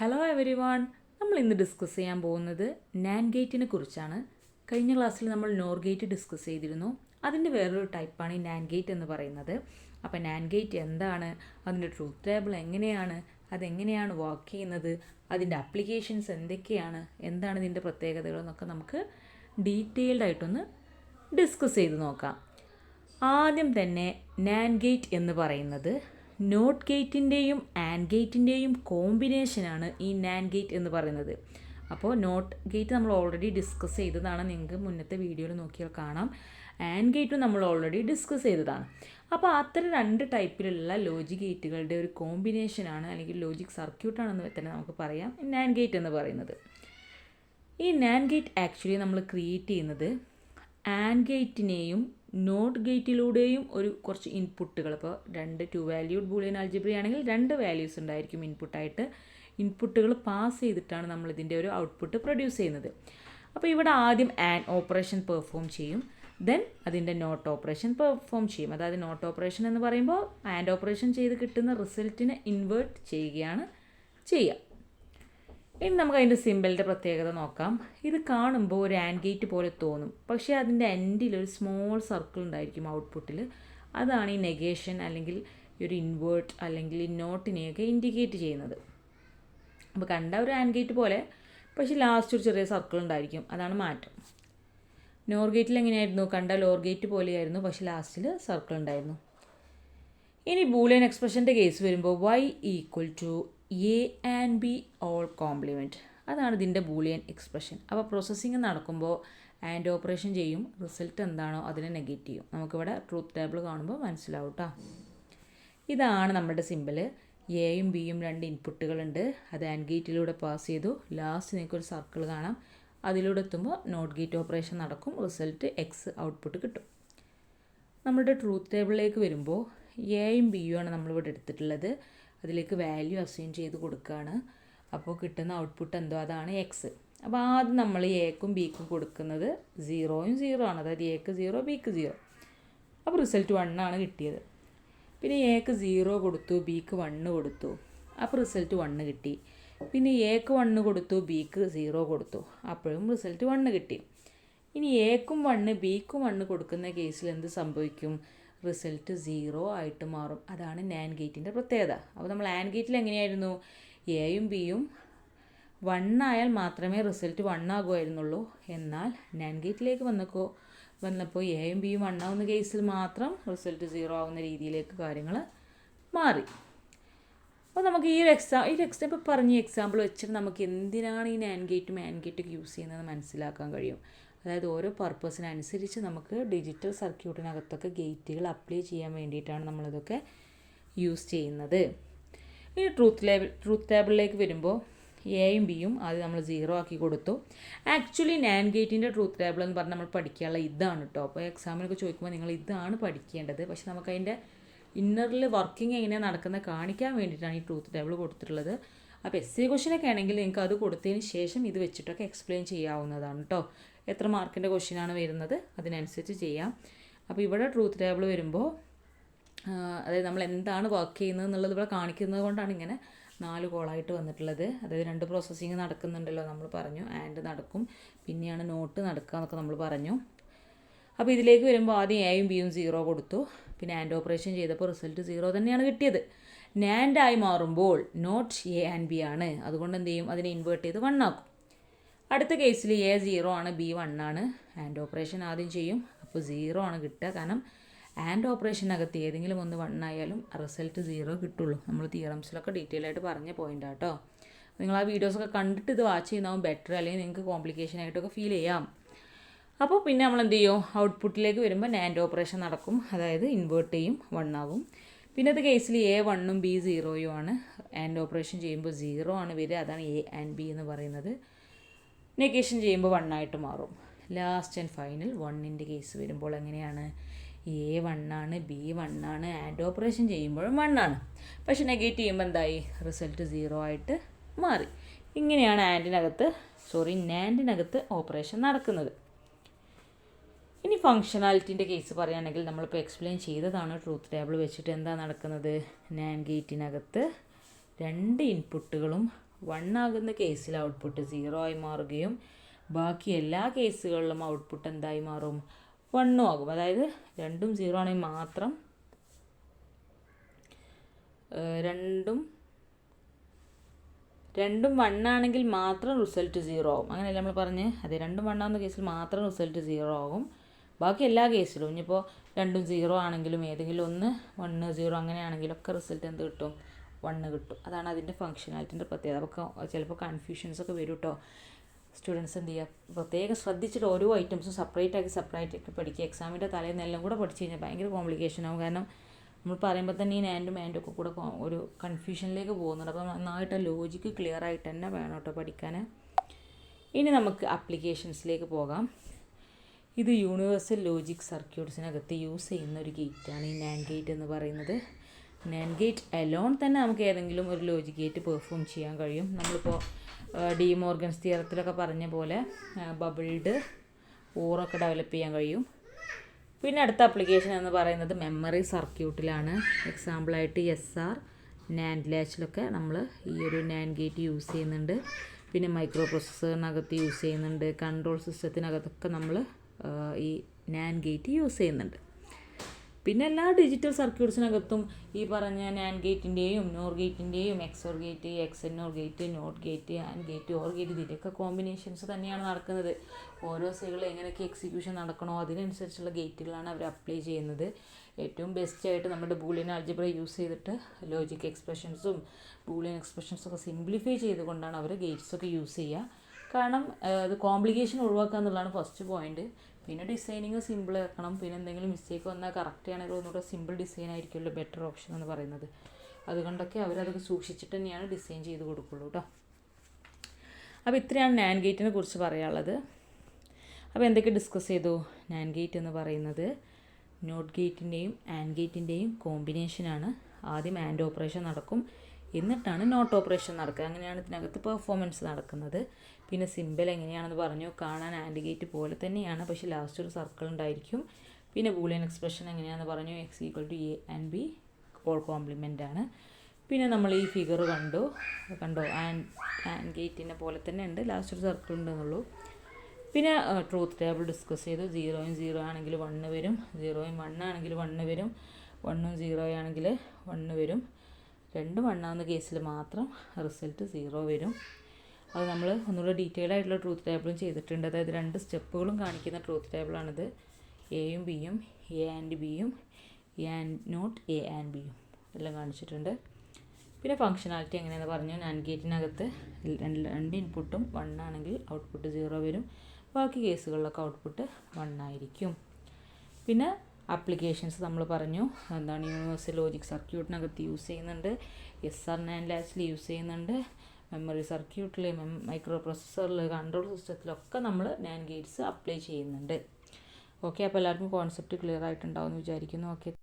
Hello every one, നമ്മൾ ഇന്ന് discuss ചെയ്യാൻ പോകുന്നത് നാൻഡ് ഗേറ്റിനെ കുറിച്ചാണ്. കഴിഞ്ഞ ക്ലാസ്സിൽ നമ്മൾ നോർ ഗേറ്റ് ഡിസ്കസ് ചെയ്തിരുന്നു. അതിൻ്റെ വേറൊരു ടൈപ്പാണ് ഈ നാൻഡ് ഗേറ്റ് എന്ന് പറയുന്നത്. അപ്പോൾ നാൻഡ് ഗേറ്റ് എന്താണ്, അതിൻ്റെ ട്രൂത്ത് ടേബിൾ എങ്ങനെയാണ്, അതെങ്ങനെയാണ് വർക്ക് ചെയ്യുന്നത്, അതിൻ്റെ അപ്ലിക്കേഷൻസ് എന്തൊക്കെയാണ്, എന്താണ് ഇതിൻ്റെ പ്രത്യേകതകൾ എന്നൊക്കെ നമുക്ക് ഡീറ്റെയിൽഡ് ആയിട്ടൊന്ന് ഡിസ്കസ് ചെയ്ത് നോക്കാം. ആദ്യം തന്നെ നാൻഡ് ഗേറ്റ് എന്ന് പറയുന്നത് നോട്ട് ഗേറ്റിൻ്റെയും ആൻഡ് ഗേറ്റിൻ്റെയും കോമ്പിനേഷനാണ് ഈ നാൻഡ് ഗേറ്റ് എന്ന് പറയുന്നത്. അപ്പോൾ നോട്ട് ഗേറ്റ് നമ്മൾ ഓൾറെഡി ഡിസ്കസ് ചെയ്തതാണ്, നിങ്ങൾക്ക് മുന്നത്തെ വീഡിയോയിൽ നോക്കിയാൽ കാണാം. ആൻഡ് ഗേറ്റും നമ്മൾ ഓൾറെഡി ഡിസ്കസ് ചെയ്തതാണ്. അപ്പോൾ അത്തരം രണ്ട് ടൈപ്പിലുള്ള ലോജിക് ഗേറ്റുകളുടെ ഒരു കോമ്പിനേഷനാണ്, അല്ലെങ്കിൽ ലോജിക് സർക്യൂട്ടാണെന്ന് തന്നെ നമുക്ക് പറയാം നാൻഡ് ഗേറ്റ് എന്ന് പറയുന്നത്. ഈ നാൻഡ് ഗേറ്റ് ആക്ച്വലി നമ്മൾ ക്രിയേറ്റ് ചെയ്യുന്നത് ആൻഡ് ഗേറ്റിനെയും നോട്ട് ഗേറ്റിലൂടെയും കുറച്ച് ഇൻപുട്ടുകൾ, ഇപ്പോൾ രണ്ട് 2 വാല്യൂഡ് ബൂളിയൻ ആൾജിബ്ര ആണെങ്കിൽ 2 വാല്യൂസ് ഉണ്ടായിരിക്കും ഇൻപുട്ടായിട്ട്. ഇൻപുട്ടുകൾ പാസ് ചെയ്തിട്ടാണ് നമ്മൾ ഇതിൻ്റെ ഒരു ഔട്ട്പുട്ട് പ്രൊഡ്യൂസ് ചെയ്യുന്നത്. അപ്പോൾ ഇവിടെ ആദ്യം ആൻഡ് ഓപ്പറേഷൻ പെർഫോം ചെയ്യും, ദെൻ അതിൻ്റെ നോട്ട് ഓപ്പറേഷൻ പെർഫോം ചെയ്യും. അതായത് നോട്ട് ഓപ്പറേഷൻ എന്ന് പറയുമ്പോൾ ആൻഡ് ഓപ്പറേഷൻ ചെയ്ത് കിട്ടുന്ന റിസൾട്ടിനെ ഇൻവേർട്ട് ചെയ്യുകയാണ് ചെയ്യുക. ഇനി നമുക്ക് അതിൻ്റെ സിമ്പിളിൻ്റെ പ്രത്യേകത നോക്കാം. ഇത് കാണുമ്പോൾ ഒരു ആൻഡ് ഗേറ്റ് പോലെ തോന്നും, പക്ഷേ അതിൻ്റെ എൻഡിൽ ഒരു സ്മോൾ സർക്കിൾ ഉണ്ടായിരിക്കും ഔട്ട്പുട്ടിൽ. അതാണ് ഈ നെഗേഷൻ അല്ലെങ്കിൽ ഒരു ഇൻവേർട്ട് അല്ലെങ്കിൽ ഈ നോട്ടിനെയൊക്കെ ഇൻഡിക്കേറ്റ് ചെയ്യുന്നത്. അപ്പോൾ കണ്ട ഒരു ആൻഡ് ഗേറ്റ് പോലെ, പക്ഷേ ലാസ്റ്റ് ഒരു ചെറിയ സർക്കിൾ ഉണ്ടായിരിക്കും, അതാണ് മാറ്റം. നോർ ഗേറ്റിൽ എങ്ങനെയായിരുന്നു, കണ്ട ലോർ ഗേറ്റ് പോലെയായിരുന്നു, പക്ഷേ ലാസ്റ്റിൽ സർക്കിൾ ഉണ്ടായിരുന്നു. ഇനി ബൂളിയൻ എക്സ്പ്രഷൻ്റെ കേസ് വരുമ്പോൾ y equal to A and B whole complement, അതാണ് ഇതിൻ്റെ ബൂളിയൻ എക്സ്പ്രഷൻ. അപ്പോൾ പ്രോസസ്സിങ് നടക്കുമ്പോൾ ആൻഡ് ഓപ്പറേഷൻ ചെയ്യും, റിസൾട്ട് എന്താണോ അതിനെ നെഗേറ്റ് ചെയ്യും. നമുക്കിവിടെ ട്രൂത്ത് ടേബിൾ കാണുമ്പോൾ മനസ്സിലാവും കേട്ടോ. ഇതാണ് നമ്മുടെ സിമ്പിൾ. എയും ബിയും 2 ഇൻപുട്ടുകളുണ്ട്, അത് ആൻഡ് ഗേറ്റിലൂടെ പാസ് ചെയ്തു, ലാസ്റ്റ് നിങ്ങൾക്കൊരു സർക്കിൾ കാണാം, അതിലൂടെ എത്തുമ്പോൾ നോട്ട് ഗേറ്റ് ഓപ്പറേഷൻ നടക്കും, റിസൾട്ട് എക്സ് ഔട്ട്പുട്ട് കിട്ടും. നമ്മുടെ ട്രൂത്ത് ടേബിളിലേക്ക് വരുമ്പോൾ എയും ബിയും ആണ് നമ്മളിവിടെ എടുത്തിട്ടുള്ളത്. അതിലേക്ക് വാല്യൂ അസൈൻ ചെയ്ത് കൊടുക്കുകയാണ്. അപ്പോൾ കിട്ടുന്ന ഔട്ട്പുട്ട് എന്തോ അതാണ് എക്സ്. അപ്പോൾ ആദ്യം നമ്മൾ എക്കും ബിക്കും കൊടുക്കുന്നത് 0യും 0 ആണ്, അതായത് എക്ക് 0 ബിക്ക് 0. അപ്പോൾ റിസൾട്ട് 1 ആണ് കിട്ടിയത്. പിന്നെ എക്ക് 0 കൊടുത്തു, ബിക്ക് 1 കൊടുത്തു, അപ്പോൾ റിസൾട്ട് 1 കിട്ടി. പിന്നെ എക്ക് 1 കൊടുത്തു, ബിക്ക് 0 കൊടുത്തു, അപ്പോഴും റിസൾട്ട് 1 കിട്ടി. ഇനി എക്കും 1 ബിക്കും 1 കൊടുക്കുന്ന കേസിൽ എന്ത് സംഭവിക്കും, റിസൾട്ട് 0 ആയിട്ട് മാറും. അതാണ് നാൻഡ് ഗേറ്റിൻ്റെ പ്രത്യേകത. അപ്പോൾ നമ്മൾ ആൻഡ് ഗേറ്റിൽ എങ്ങനെയായിരുന്നു, എയും ബിയും 1 ആയാൽ മാത്രമേ റിസൾട്ട് 1 ആകുമായിരുന്നുള്ളൂ. എന്നാൽ നാൻഡ് ഗേറ്റിലേക്ക് വന്നപ്പോൾ എയും ബിയും 1 ആവുന്ന കേസിൽ മാത്രം റിസൾട്ട് 0 ആവുന്ന രീതിയിലേക്ക് കാര്യങ്ങൾ മാറി. അപ്പോൾ നമുക്ക് ഈ എക്സാമ്പിൾ പറഞ്ഞ എക്സാമ്പിൾ വെച്ചിട്ട് നമുക്ക് എന്തിനാണ് ഈ നാൻഡ് ഗേറ്റും ആൻഡ് ഗേറ്റൊക്കെ യൂസ് ചെയ്യുന്നതെന്ന് മനസ്സിലാക്കാൻ കഴിയും. അതായത് ഓരോ പർപ്പസിനനുസരിച്ച് നമുക്ക് ഡിജിറ്റൽ സർക്യൂട്ടിനകത്തൊക്കെ ഗേറ്റുകൾ അപ്ലൈ ചെയ്യാൻ വേണ്ടിയിട്ടാണ് നമ്മളിതൊക്കെ യൂസ് ചെയ്യുന്നത്. ഇനി ട്രൂത്ത് ടേബിളിലേക്ക് വരുമ്പോൾ എയും ബിയും ആദ്യം നമ്മൾ 0 ആക്കി കൊടുത്തു. ആക്ച്വലി നാൻഡ് ഗേറ്റിൻ്റെ ട്രൂത്ത് ടേബിൾ എന്ന് പറഞ്ഞാൽ നമ്മൾ പഠിക്കാനുള്ള ഇതാണ് കേട്ടോ. അപ്പോൾ എക്സാമിനൊക്കെ ചോദിക്കുമ്പോൾ നിങ്ങൾ ഇതാണ് പഠിക്കേണ്ടത്. പക്ഷെ നമുക്കതിൻ്റെ ഇന്നറിൽ വർക്കിംഗ് എങ്ങനെയാണ് നടക്കുന്നത് കാണിക്കാൻ വേണ്ടിയിട്ടാണ് ഈ ട്രൂത്ത് ടേബിൾ കൊടുത്തിട്ടുള്ളത്. അപ്പോൾ എസ് എ ക്വസ്റ്റ്യനൊക്കെ ആണെങ്കിൽ നിങ്ങൾക്ക് അത് കൊടുത്തതിന് ശേഷം ഇത് വെച്ചിട്ടൊക്കെ എക്സ്പ്ലെയിൻ ചെയ്യാവുന്നതാണ് കേട്ടോ. എത്ര മാർക്കിൻ്റെ ക്വസ്റ്റ്യനാണ് വരുന്നത് അതിനനുസരിച്ച് ചെയ്യാം. അപ്പോൾ ഇവിടെ ട്രൂത്ത് ടേബിൾ വരുമ്പോൾ അതായത് നമ്മൾ എന്താണ് വർക്ക് ചെയ്യുന്നത് എന്നുള്ളത് ഇവിടെ കാണിക്കുന്നത് കൊണ്ടാണ് ഇങ്ങനെ 4 കോളായിട്ട് വന്നിട്ടുള്ളത്. അതായത് 2 പ്രോസസ്സിങ് നടക്കുന്നുണ്ടല്ലോ, നമ്മൾ പറഞ്ഞു ആൻഡ് നടക്കും, പിന്നെയാണ് നോട്ട് നടക്കുക എന്നൊക്കെ നമ്മൾ പറഞ്ഞു. അപ്പോൾ ഇതിലേക്ക് വരുമ്പോൾ ആദ്യം എയും ബിയും 0 കൊടുത്തു, പിന്നെ ആൻഡ് ഓപ്പറേഷൻ ചെയ്തപ്പോൾ റിസൾട്ട് 0 തന്നെയാണ് കിട്ടിയത്. നാൻഡ് ആയി മാറുമ്പോൾ നോട്ട് എ ആൻഡ് ബി ആണ്, അതുകൊണ്ട് എന്ത് ചെയ്യും, അതിനെ ഇൻവേർട്ട് ചെയ്ത് 1 ആക്കും. അടുത്ത കേസിൽ എ 0 ആണ്, ബി 1 ആണ്, ആൻഡ് ഓപ്പറേഷൻ ആദ്യം ചെയ്യും, അപ്പോൾ 0 ആണ് കിട്ടുക. കാരണം ആൻഡ് ഓപ്പറേഷനകത്ത് ഏതെങ്കിലും ഒന്ന് 1 ആയാലും റിസൾട്ട് 0 കിട്ടുള്ളൂ. നമ്മൾ തിയറംസിലൊക്കെ ഡീറ്റെയിൽ ആയിട്ട് പറഞ്ഞ പോയിൻ്റാണ് കേട്ടോ. നിങ്ങൾ ആ വീഡിയോസൊക്കെ കണ്ടിട്ട് ഇത് വാച്ച് ചെയ്യുന്നതാവും ബെറ്റർ, അല്ലെങ്കിൽ നിങ്ങൾക്ക് കോംപ്ലിക്കേഷൻ ആയിട്ടൊക്കെ ഫീൽ ചെയ്യാം. അപ്പോൾ പിന്നെ നമ്മൾ എന്ത് ചെയ്യും, ഔട്ട്പുട്ടിലേക്ക് വരുമ്പോൾ നാൻഡ് ഓപ്പറേഷൻ നടക്കും, അതായത് ഇൻവേർട്ട് ചെയ്യും, 1 ആകും. പിന്നത്തെ കേസിൽ എ 1ഉം ബി 0യും ആണ്, ആൻഡ് ഓപ്പറേഷൻ ചെയ്യുമ്പോൾ 0 ആണ് വരിക, അതാണ് എ ആൻഡ് ബി എന്ന് പറയുന്നത്. നെഗേഷൻ ചെയ്യുമ്പോൾ 1 ആയിട്ട് മാറും. ലാസ്റ്റ് ആൻഡ് ഫൈനൽ 1ൻ്റെ കേസ് വരുമ്പോൾ എങ്ങനെയാണ്, എ 1 ആണ്, ബി 1 ആണ്, ആൻഡ് ഓപ്പറേഷൻ ചെയ്യുമ്പോഴും 1 ആണ്, പക്ഷെ നെഗേറ്റ് ചെയ്യുമ്പോൾ എന്തായി, റിസൾട്ട് 0 ആയിട്ട് മാറി. ഇങ്ങനെയാണ് നാൻഡിനകത്ത് ഓപ്പറേഷൻ നടക്കുന്നത്. ഇനി ഫങ്ഷണാലിറ്റീൻ്റെ കേസ് പറയുകയാണെങ്കിൽ നമ്മളിപ്പോൾ എക്സ്പ്ലെയിൻ ചെയ്തതാണ് ട്രൂത്ത് ടേബിൾ വെച്ചിട്ട് എന്താ നടക്കുന്നത്, നാൻഡ് ഗേറ്റിനകത്ത് 2 ഇൻപുട്ടുകളും 1 ആകുന്ന കേസിൽ ഔട്ട്പുട്ട് 0 ആയി മാറുകയും ബാക്കി എല്ലാ കേസുകളിലും ഔട്ട്പുട്ട് എന്തായി മാറും? 1 ആകും. അതായത് രണ്ടും 0 ആണെങ്കിൽ മാത്രം രണ്ടും 1 ആണെങ്കിൽ മാത്രം റിസൾട്ട് 0 ആവും. അങ്ങനെയല്ല നമ്മൾ പറഞ്ഞ്? അതെ, രണ്ടും 1 ആകുന്ന കേസിൽ മാത്രം റിസൾട്ട് 0 ആകും. ബാക്കി എല്ലാ കേസിലും ഇനിയിപ്പോൾ രണ്ടും 0 ആണെങ്കിലും ഏതെങ്കിലും ഒന്ന് 1 0 അങ്ങനെയാണെങ്കിലൊക്കെ റിസൾട്ട് എന്ത് കിട്ടും? 1 കിട്ടും. അതാണ് അതിൻ്റെ ഫങ്ഷനാലിറ്റിൻ്റെ പ്രത്യേകത. അപ്പോൾ ചിലപ്പോൾ കൺഫ്യൂഷൻസൊക്കെ വരും കേട്ടോ. സ്റ്റുഡൻസ് എന്ത് ചെയ്യുക, പ്രത്യേകം ശ്രദ്ധിച്ചിട്ട് ഓരോ ഐറ്റംസും സെപ്പറേറ്റ് ആക്കി പഠിക്കുക. എക്സാമിൻ്റെ തലേന്ന് എല്ലാം കൂടെ പഠിച്ചു കഴിഞ്ഞാൽ ഭയങ്കര കോംപ്ലിക്കേഷൻ ആവും. കാരണം നമ്മൾ പറയുമ്പോൾ തന്നെ ഈ ആൻഡും ഒക്കെ കൂടെ ഒരു കൺഫ്യൂഷനിലേക്ക് പോകുന്നുണ്ട്. അപ്പോൾ നന്നായിട്ട് ലോജിക്ക് ക്ലിയർ ആയിട്ട് തന്നെ വേണം കേട്ടോ പഠിക്കാൻ. ഇനി നമുക്ക് ആപ്ലിക്കേഷൻസിലേക്ക് പോകാം. ഇത് യൂണിവേഴ്സൽ ലോജിക് സർക്യൂട്ട്സിനകത്ത് യൂസ് ചെയ്യുന്ന ഒരു ഗേറ്റാണ് ഈ നാൻഡ് ഗേറ്റ് എന്ന് പറയുന്നത്. നാൻഡ് ഗേറ്റ് അലോൺ തന്നെ നമുക്ക് ഏതെങ്കിലും ഒരു ലോജിക് ഗേറ്റ് പെർഫോം ചെയ്യാൻ കഴിയും. നമ്മളിപ്പോൾ ഡി മോർഗൻസ് തിയറത്തിലൊക്കെ പറഞ്ഞ പോലെ ബബിൾഡ് ഓറൊക്കെ ഡെവലപ്പ് ചെയ്യാൻ കഴിയും. പിന്നെ അടുത്ത ആപ്ലിക്കേഷൻ എന്ന് പറയുന്നത് മെമ്മറി സർക്യൂട്ടിലാണ്. എക്സാമ്പിളായിട്ട് SR നാൻഡ് ലാച്ചിലൊക്കെ നമ്മൾ ഈ ഒരു നാൻഡ് ഗേറ്റ് യൂസ് ചെയ്യുന്നുണ്ട്. പിന്നെ മൈക്രോ പ്രൊസസ്സറിനകത്ത് യൂസ് ചെയ്യുന്നുണ്ട്. കൺട്രോൾ സിസ്റ്റത്തിനകത്തൊക്കെ നമ്മൾ ഈ നാൻഡ് ഗേറ്റ് യൂസ് ചെയ്യുന്നുണ്ട്. പിന്നെ എല്ലാ ഡിജിറ്റൽ സർക്യൂട്ട്സിനകത്തും ഈ പറഞ്ഞ നാൻഡ് ഗേറ്റിൻ്റെയും നോർ ഗേറ്റിൻ്റെയും XOR gate, XNOR gate, not gate, and gate, or gate, ഇതിൻ്റെയൊക്കെ കോമ്പിനേഷൻസ് തന്നെയാണ് നടക്കുന്നത്. ഓരോ സൈഡിൽ എങ്ങനെയൊക്കെ എക്സിക്യൂഷൻ നടക്കണോ അതിനനുസരിച്ചുള്ള ഗേറ്റുകളാണ് അവർ അപ്ലൈ ചെയ്യുന്നത്. ഏറ്റവും ബെസ്റ്റായിട്ട് നമ്മുടെ ബൂളിയൻ ആൾജിബ്ര യൂസ് ചെയ്തിട്ട് ലോജിക് എക്സ്പ്രഷൻസും ബൂളിയൻ എക്സ്പ്രഷൻസൊക്കെ സിംപ്ലിഫൈ ചെയ്തുകൊണ്ടാണ് അവർ ഗേറ്റ്സൊക്കെ യൂസ് ചെയ്യുക. കാരണം അത് കോംപ്ലിക്കേഷൻ ഒഴിവാക്കുക എന്നുള്ളതാണ് ഫസ്റ്റ് പോയിന്റ്. പിന്നെ ഡിസൈനിങ് സിമ്പിൾ ആക്കണം. പിന്നെ എന്തെങ്കിലും മിസ്റ്റേക്ക് വന്നാൽ കറക്റ്റ് ചെയ്യണമെങ്കിൽ ഒന്നുകൂടെ സിമ്പിൾ ഡിസൈൻ ആയിരിക്കുമല്ലോ ബെറ്റർ ഓപ്ഷൻ എന്ന് പറയുന്നത്. അതുകൊണ്ടൊക്കെ അവരതൊക്കെ സൂക്ഷിച്ചിട്ട് തന്നെയാണ് ഡിസൈൻ ചെയ്ത് കൊടുക്കുള്ളൂ കേട്ടോ. അപ്പോൾ ഇത്രയാണ് നാൻഡ് ഗേറ്റിനെ കുറിച്ച് പറയാനുള്ളത്. അപ്പോൾ എന്തൊക്കെ ഡിസ്കസ് ചെയ്തു? നാൻഡ് ഗേറ്റ് എന്ന് പറയുന്നത് നോട്ട് ഗേറ്റിൻ്റെയും ആൻഡ് ഗേറ്റിൻ്റെയും കോമ്പിനേഷനാണ്. ആദ്യം ആൻഡ് ഓപ്പറേഷൻ നടക്കും, എന്നിട്ടാണ് നോട്ട് ഓപ്പറേഷൻ നടക്കുക. അങ്ങനെയാണ് ഇതിനകത്ത് പെർഫോമൻസ് നടക്കുന്നത്. പിന്നെ സിമ്പിൾ എങ്ങനെയാണെന്ന് പറഞ്ഞു. കാണാൻ ആൻഡ് ഗേറ്റ് പോലെ തന്നെയാണ്, പക്ഷേ ലാസ്റ്റ് ഒരു സർക്കിൾ ഉണ്ടായിരിക്കും. പിന്നെ ബൂളിയൻ എക്സ്പ്രഷൻ എങ്ങനെയാണെന്ന് പറഞ്ഞു. X = A and B all compliment ആണ്. പിന്നെ നമ്മൾ ഈ ഫിഗർ കണ്ടോ ആൻഡ് ഗേറ്റിനെ പോലെ തന്നെ ഉണ്ട്, ലാസ്റ്റ് ഒരു സർക്കിൾ ഉണ്ടെന്നുള്ളൂ. പിന്നെ ട്രൂത്ത് ടേബിൾ ഡിസ്കസ് ചെയ്തു. 0 0 ആണെങ്കിൽ 1 വരും, 0 1 ആണെങ്കിൽ 1 വരും, 1 0 ആണെങ്കിൽ 1 വരും. 2 1 ആവുന്ന കേസിൽ മാത്രം റിസൾട്ട് 0 വരും. അത് നമ്മൾ ഒന്നുകൂടെ ഡീറ്റെയിൽ ആയിട്ടുള്ള ട്രൂത്ത് ടേബിളും ചെയ്തിട്ടുണ്ട്. അതായത് 2 സ്റ്റെപ്പുകളും കാണിക്കുന്ന ട്രൂത്ത് ടേബിളാണിത്. എയും ബിയും, A and Bയും, A and not A and Bയും എല്ലാം കാണിച്ചിട്ടുണ്ട്. പിന്നെ ഫങ്ഷനാലിറ്റി എങ്ങനെയാണെന്ന് പറഞ്ഞു. നാൻഡ് ഗേറ്റിനകത്ത് 2 ഇൻപുട്ടും 1 ആണെങ്കിൽ ഔട്ട്പുട്ട് 0 വരും. ബാക്കി കേസുകളിലൊക്കെ ഔട്ട്പുട്ട് 1 ആയിരിക്കും. പിന്നെ ആപ്ലിക്കേഷൻസ് നമ്മൾ പറഞ്ഞു. എന്താണ്? യൂണിവേഴ്സൽ ലോജിക് സർക്യൂട്ടിനകത്ത് യൂസ് ചെയ്യുന്നുണ്ട്, SR നാൻഡ് ലാച്ചിൽ യൂസ് ചെയ്യുന്നുണ്ട്, മെമ്മറി സർക്യൂട്ടിൽ, മൈക്രോ പ്രൊസസ്സറിൽ, കൺട്രോൾ സിസ്റ്റത്തിലൊക്കെ നമ്മൾ നാൻഡ് ഗേറ്റ്സ് അപ്ലൈ ചെയ്യുന്നുണ്ട്. ഓക്കെ, അപ്പോൾ എല്ലാവർക്കും കോൺസെപ്റ്റ് ക്ലിയർ ആയിട്ടുണ്ടാവും എന്ന് വിചാരിക്കുന്നു. ഓക്കെ.